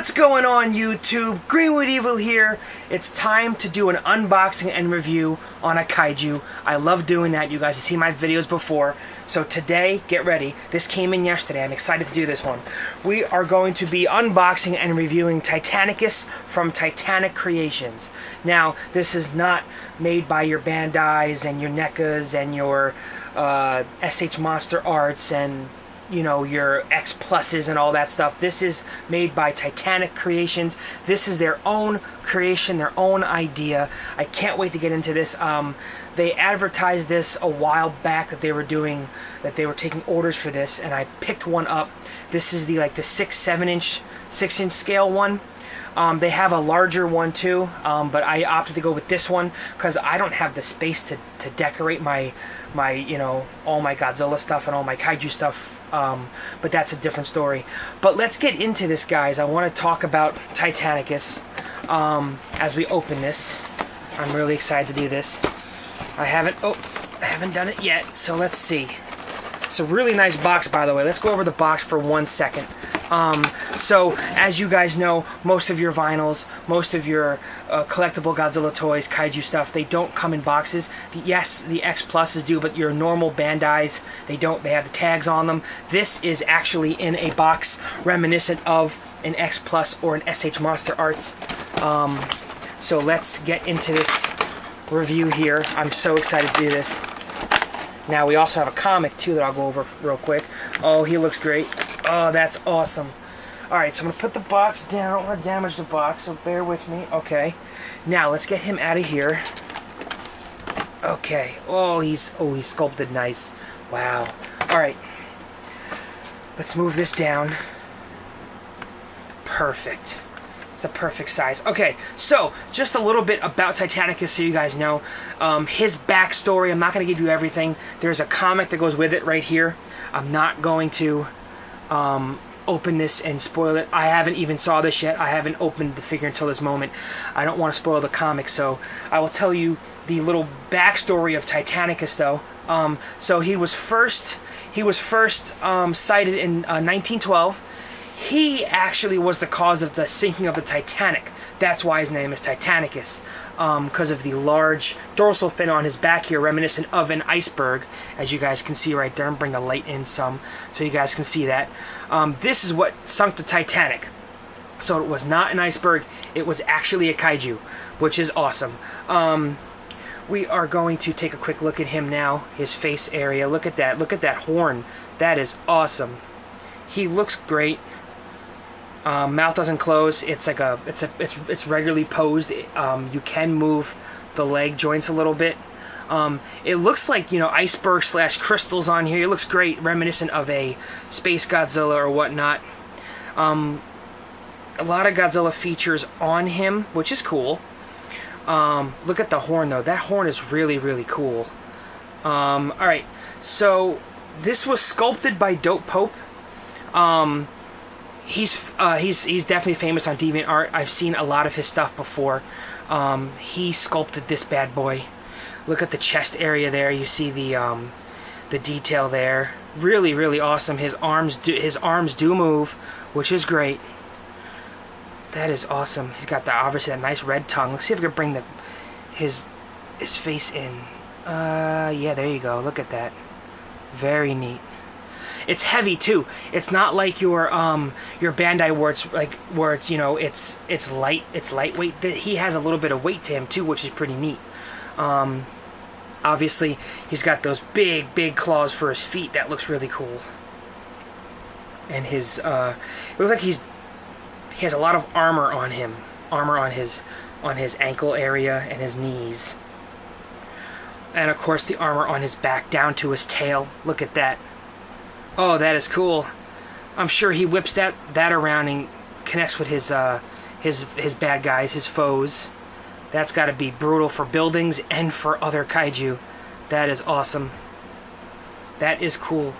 What's going on, YouTube? Greenwood Evil here. It's time to do an unboxing and review on a kaiju. I love doing that, you guys. You've seen my videos before. So today, get ready. This came in yesterday. I'm excited to do this one. We are going to be unboxing and reviewing Titanicus from Titanic Creations. Now, this is not made by your Bandais and your NECAs and your SH Monster Arts and your X Pluses and all that stuff. This is made by Titanic Creations. This is their own creation, their own idea. I can't wait to get into this. They advertised this a while back that they were taking orders for this, and I picked one up. This is the 6 inch scale one. They have a larger one too, but I opted to go with this one because I don't have the space to decorate my all my Godzilla stuff and all my kaiju stuff. But that's a different story. But let's get into this, guys. I want to talk about Titanicus as we open this. I'm really excited to do this. I haven't done it yet, so let's see. It's a really nice box, by the way. Let's go over the box for 1 second. So, as you guys know, most of your vinyls, most of your collectible Godzilla toys, kaiju stuff, they don't come in boxes. Yes, the X Pluses do, but your normal Bandais, they don't. They have the tags on them. This is actually in a box reminiscent of an X Plus or an SH Monster Arts. So let's get into this review here. I'm so excited to do this. Now, we also have a comic, too, that I'll go over real quick. Oh, he looks great. Oh, that's awesome. Alright, so I'm going to put the box down. I don't want to damage the box, so bear with me. Okay. Now, let's get him out of here. Okay. Oh, he's sculpted nice. Wow. Alright. Let's move this down. Perfect. It's a perfect size. Okay, so just a little bit about Titanicus so you guys know. His backstory, I'm not going to give you everything. There's a comic that goes with it right here. I'm not going to open this and spoil it. I haven't even saw this yet. I haven't opened the figure until this moment. I don't want to spoil the comic, so I will tell you the little backstory of Titanicus, though. So he was first sighted in 1912. He actually was the cause of the sinking of the Titanic. That's why his name is Titanicus, because of the large dorsal fin on his back here, reminiscent of an iceberg, as you guys can see right there. And bring the light in some so you guys can see that. This is what sunk the Titanic. So it was not an iceberg, it was actually a kaiju, which is awesome. We are going to take a quick look at him now, his face area. Look at that horn. That is awesome. He looks great. Mouth doesn't close. It's regularly posed. You can move the leg joints a little bit. It looks like iceberg / crystals on here. It looks great, reminiscent of a space Godzilla or whatnot. A lot of Godzilla features on him, which is cool. Look at the horn though. That horn is really, really cool. All right, so this was sculpted by Dope Pope. He's definitely famous on DeviantArt. I've seen a lot of his stuff before. He sculpted this bad boy. Look at the chest area there. You see the detail there. Really, really awesome. His arms do move, which is great. That is awesome. He's got obviously that nice red tongue. Let's see if we can bring his face in. Yeah, there you go. Look at that. Very neat. It's heavy too. It's not like your Bandai where it's light. It's lightweight. He has a little bit of weight to him too, which is pretty neat. Obviously, he's got those big claws for his feet. That looks really cool. And his it looks like he has a lot of armor on him. Armor on his ankle area and his knees. And of course, the armor on his back down to his tail. Look at that. Oh, that is cool. I'm sure he whips that around and connects with his bad guys, his foes. That's got to be brutal for buildings and for other kaiju. That is awesome. That is cool.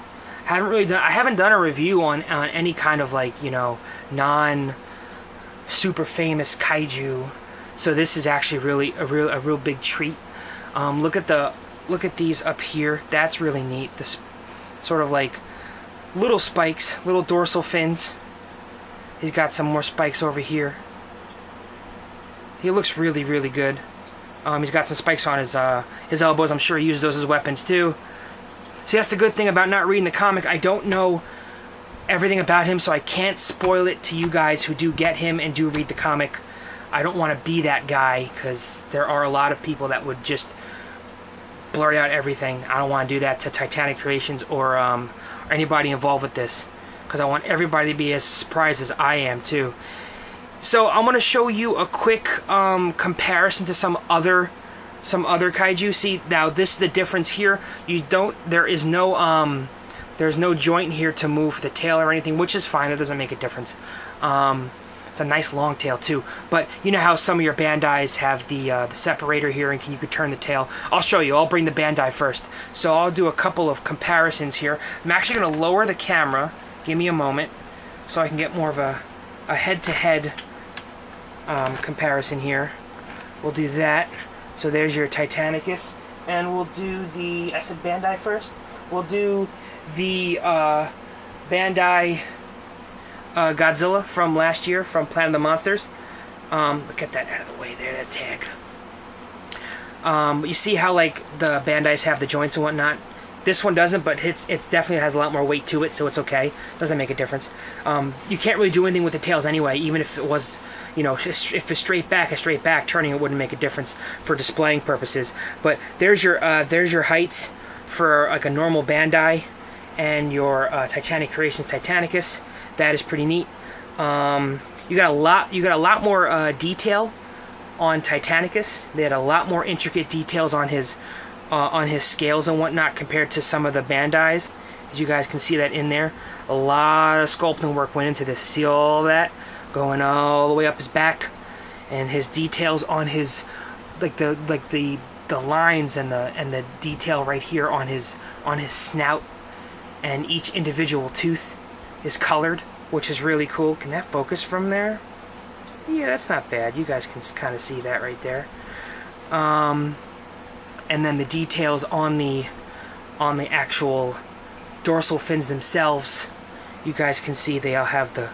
I haven't done a review on any kind of non super famous kaiju. So this is actually really a real big treat. Look at these up here. That's really neat. This sort of little spikes, little dorsal fins. He's got some more spikes over here. He looks really, really good. He's got some spikes on his elbows. I'm sure he uses those as weapons too. See, that's the good thing about not reading the comic. I don't know everything about him, so I can't spoil it to you guys who do get him and do read the comic. I don't want to be that guy, because there are a lot of people that would just blurt out everything. I don't want to do that to Titanic Creations or anybody involved with this, because I want everybody to be as surprised as I am too. So I'm going to show you a quick comparison to some other kaiju. See, now this is the difference here. There's no joint here to move the tail or anything, which is fine. It doesn't make a difference. It's a nice long tail too. But you know how some of your Bandais have the separator here, and you could turn the tail. I'll show you. I'll bring the Bandai first. So I'll do a couple of comparisons here. I'm actually going to lower the camera. Give me a moment so I can get more of a head-to-head comparison here. We'll do that. So there's your Titanicus, and we'll do the, I said Bandai first? We'll do the Bandai Godzilla from last year, from Planet of the Monsters. Get that out of the way there, that tag. You see how like the Bandais have the joints and whatnot? This one doesn't, but it's definitely has a lot more weight to it, so it's okay. Doesn't make a difference. You can't really do anything with the tails anyway, even if it was, you know, if it's straight back, turning it wouldn't make a difference for displaying purposes. But there's your heights for like a normal Bandai and your Titanic Creations Titanicus. That is pretty neat. You got a lot more detail on Titanicus. They had a lot more intricate details on his scales and whatnot compared to some of the Bandais. As you guys can see that in there, a lot of sculpting work went into this. See all that going all the way up his back, and his details on his the lines and the detail right here on his snout, and each individual tooth is colored, which is really cool. Can that focus from there? Yeah, that's not bad. You guys can kind of see that right there. And then the details on the actual dorsal fins themselves, you guys can see they all have the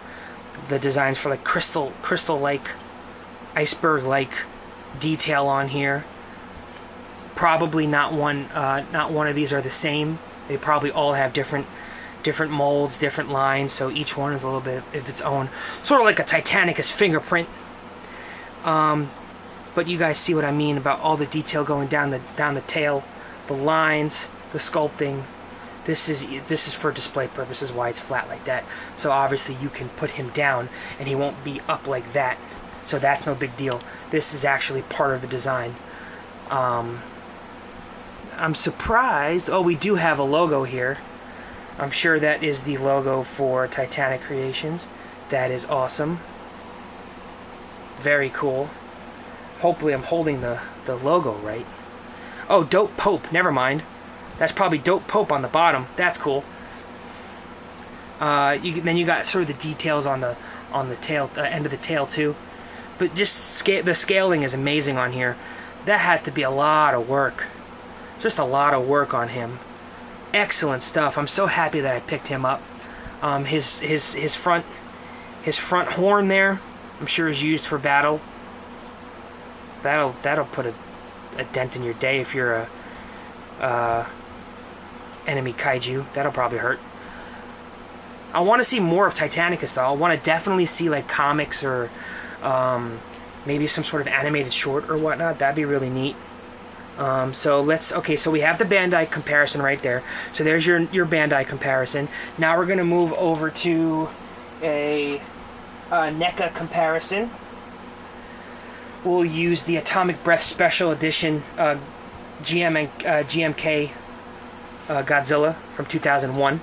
designs for like crystal-like, iceberg-like detail on here. Probably not one of these are the same. They probably all have different molds, different lines, so each one is a little bit of its own, sort of like a Titanicus fingerprint. But you guys see what I mean about all the detail going down the tail, the lines, the sculpting. This is for display purposes why it's flat like that. So obviously you can put him down and he won't be up like that. So that's no big deal. This is actually part of the design. I'm surprised. Oh, we do have a logo here. I'm sure that is the logo for Titanic Creations. That is awesome. Very cool. Hopefully I'm holding the logo right. Oh, Dope Pope. Never mind. That's probably Dope Pope on the bottom. That's cool. Then you got sort of the details on the tail, end of the tail too. But just the scaling is amazing on here. That had to be a lot of work. Just a lot of work on him. Excellent stuff. I'm so happy that I picked him up. His front horn there, I'm sure is used for battle. That'll put a dent in your day if you're a enemy kaiju. That'll probably hurt. I want to see more of Titanicus though. I want to definitely see like comics or maybe some sort of animated short or whatnot. That'd be really neat. So we have the Bandai comparison right there. So there's your Bandai comparison. Now we're gonna move over to a NECA comparison. We'll use the Atomic Breath Special Edition GMK Godzilla from 2001.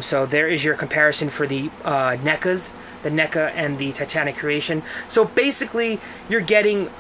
So there is your comparison for the NECAs, the NECA and the Titanic Creation. So basically, you're getting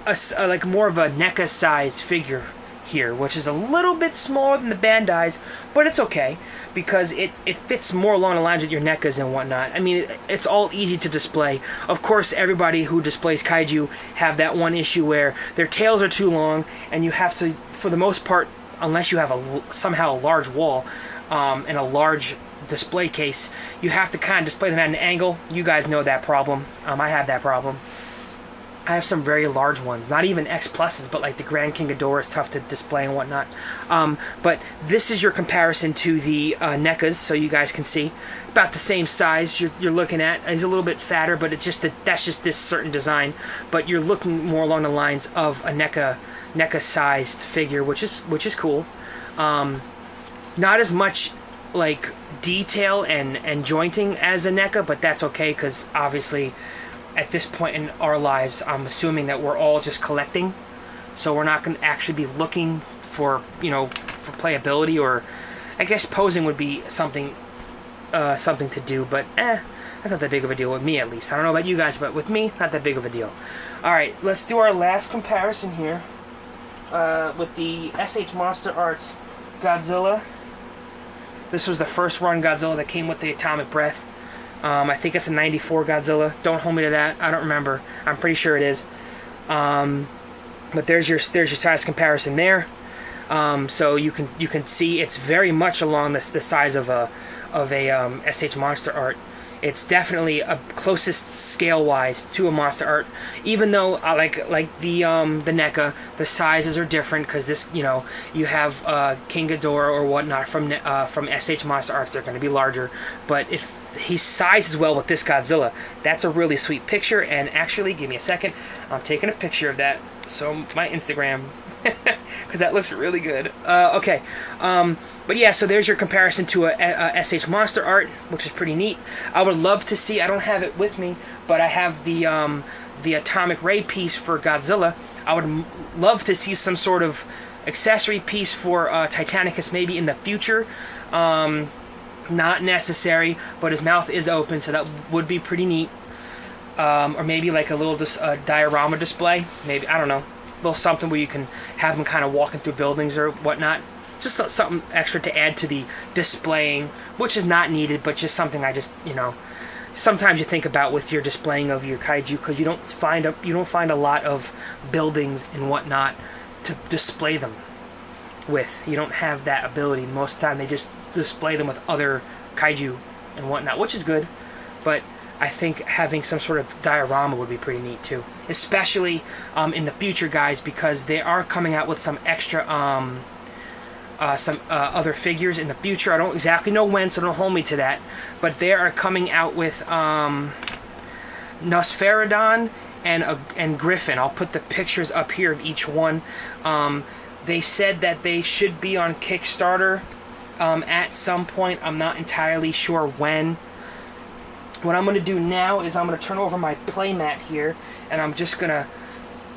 like more of a NECA size figure here, which is a little bit smaller than the Bandai's, but it's okay because it fits more along the lines with your NECAs and whatnot. I mean, it's all easy to display. Of course, everybody who displays kaiju have that one issue where their tails are too long, and you have to, for the most part, unless you have somehow a large wall, in a large display case, you have to kind of display them at an angle. You guys know that problem. I have that problem. I have some very large ones, not even X pluses, but like the Grand King Ghidorah is tough to display and whatnot. But this is your comparison to the NECAs, so you guys can see about the same size you're looking at. He's a little bit fatter, but it's just that's just this certain design. But you're looking more along the lines of a NECA-sized figure, which is cool. Not as much like detail and jointing as a NECA, but that's okay because obviously, at this point in our lives, I'm assuming that we're all just collecting, so we're not going to actually be looking for, for playability, or I guess posing would be something to do, but that's not that big of a deal with me, at least. I don't know about you guys, but with me, not that big of a deal. All right, let's do our last comparison here with the SH Monster Arts Godzilla. This was the first run Godzilla that came with the atomic breath. I think it's a 94 Godzilla. Don't hold me to that. I don't remember. I'm pretty sure it is. But there's your size comparison there. So you can see it's very much along the size of a SH Monster Art. It's definitely a closest scale wise to a Monster Art. Even though like the NECA, the sizes are different because this you have King Ghidorah or whatnot from SH Monster Arts. They're going to be larger, but if he sizes well with this Godzilla, that's a really sweet picture. And actually, give me a second. I'm taking a picture of that. So my Instagram, because that looks really good. Okay. But yeah, so there's your comparison to a SH Monster Art, which is pretty neat. I would love to see, I don't have it with me, but I have the atomic ray piece for Godzilla. I would love to see some sort of accessory piece for Titanicus maybe in the future. Not necessary, but his mouth is open, so that would be pretty neat. Or maybe like a little diorama display. Maybe, I don't know, a little something where you can have him kind of walking through buildings or whatnot. Just something extra to add to the displaying, which is not needed, but just something I just, sometimes you think about with your displaying of your kaiju, because you don't find a lot of buildings and whatnot to display them with. You don't have that ability. Most of the time they just display them with other kaiju and whatnot, which is good, but I think having some sort of diorama would be pretty neat too, especially in the future, guys, because they are coming out with some extra other figures in the future. I don't exactly know when, so don't hold me to that, but they are coming out with Nosferodon and Griffin. I'll put the pictures up here of each one. They said that they should be on Kickstarter at some point. I'm not entirely sure when. What I'm going to do now is I'm going to turn over my playmat here, and I'm just going to,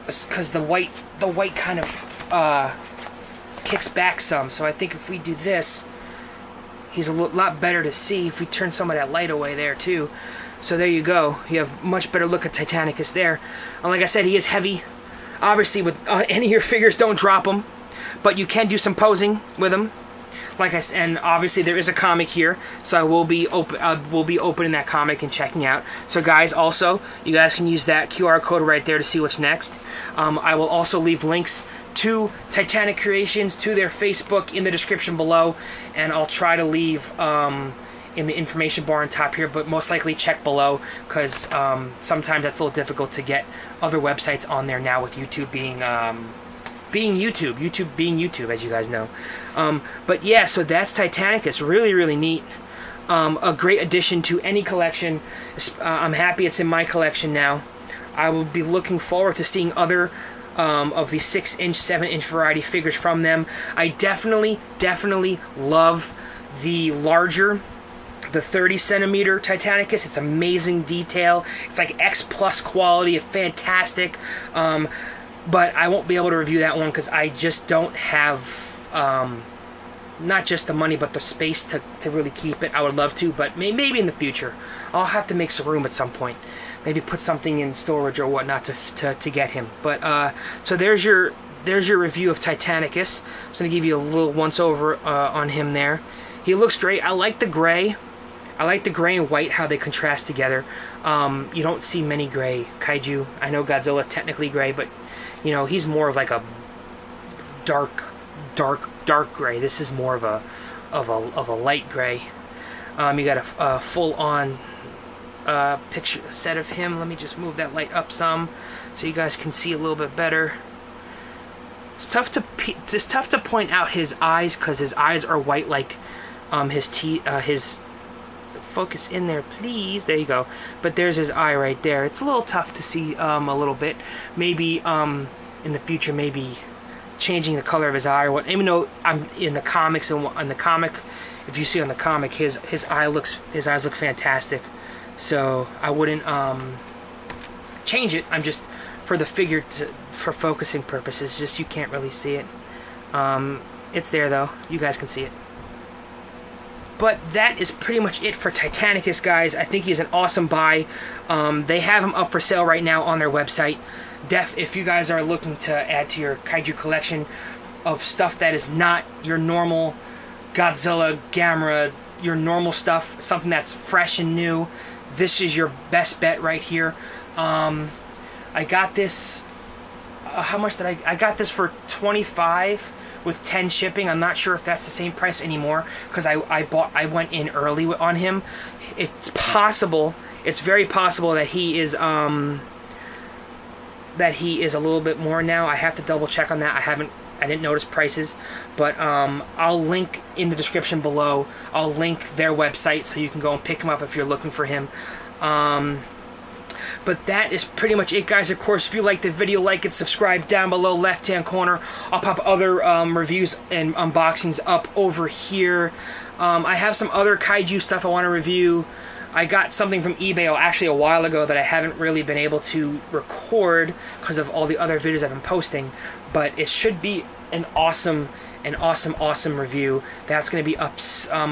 because the white kind of kicks back some, so I think if we do this, he's a lot better to see if we turn some of that light away there too. So there you go. You have much better look at Titanicus there. And like I said, he is heavy. Obviously, with any of your figures, don't drop them, but you can do some posing with them. Like I said, and obviously there is a comic here, so I will be opening that comic and checking out. So guys, also you guys can use that QR code right there to see what's next. I will also leave links to Titanic Creations, to their Facebook in the description below, and I'll try to leave in the information bar on top here, but most likely check below, because sometimes that's a little difficult to get other websites on there now with YouTube being YouTube, as you guys know. But yeah, so that's Titanicus. Really, really neat. A great addition to any collection. I'm happy it's in my collection now. I will be looking forward to seeing other of the 6-inch, 7-inch variety figures from them. I definitely love the larger, the 30-centimeter Titanicus. It's amazing detail. It's like X plus quality. It's fantastic. But I won't be able to review that one because I just don't have not just the money but the space to really keep it. I would love to, but maybe in the future. I'll have to make some room at some point. Maybe put something in storage or whatnot to get him. But so there's your review of Titanicus. I'm just going to give you a little once-over on him there. He looks great. I like the gray. I like the gray and white, how they contrast together. You don't see many gray kaiju. I know Godzilla technically gray, but he's more of like a dark gray. This is more of a of a light gray. You got a full-on picture set of him. Let me just move that light up some so you guys can see a little bit better. It's tough to point out his eyes because his eyes are white like his focus in there, please. There you go. But there's his eye right there. It's a little tough to see a little bit. Maybe in the future, maybe changing the color of his eye or what. Even though I'm in the comics and on the comic, if you see on the comic, his eyes look fantastic. So I wouldn't change it. I'm just for the figure for focusing purposes. Just you can't really see it. It's there though. You guys can see it. But that is pretty much it for Titanicus, guys. I think he's an awesome buy. They have him up for sale right now on their website. If you guys are looking to add to your kaiju collection of stuff that is not your normal Godzilla, Gamera, your normal stuff, something that's fresh and new, this is your best bet right here. I got this. How much did I got this for $25 with 10 shipping. I'm not sure if that's the same price anymore because I went in early on him. It's possible. It's very possible that he is a little bit more now. I have to double check on that. I didn't notice prices, but I'll link in the description below. I'll link their website so you can go and pick him up if you're looking for him. But that is pretty much it, guys. Of course, if you like the video, like it, subscribe down below left-hand corner. I'll pop other reviews and unboxings up over here. I have some other kaiju stuff I want to review. I got something from eBay actually a while ago that I haven't really been able to record because of all the other videos I've been posting. But it should be an awesome review that's going to be up,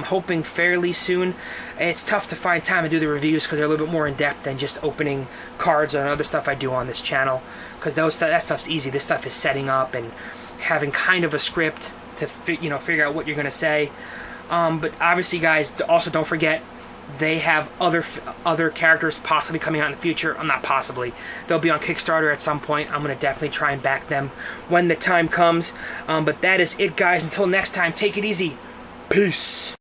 hoping fairly soon. It's tough to find time to do the reviews because they're a little bit more in depth than just opening cards and other stuff I do on this channel, because that stuff's easy. This stuff is setting up and having kind of a script to figure out what you're going to say. But obviously, guys, also don't forget they have other characters possibly coming out in the future. Not possibly. They'll be on Kickstarter at some point. I'm going to definitely try and back them when the time comes. But that is it, guys. Until next time, take it easy. Peace.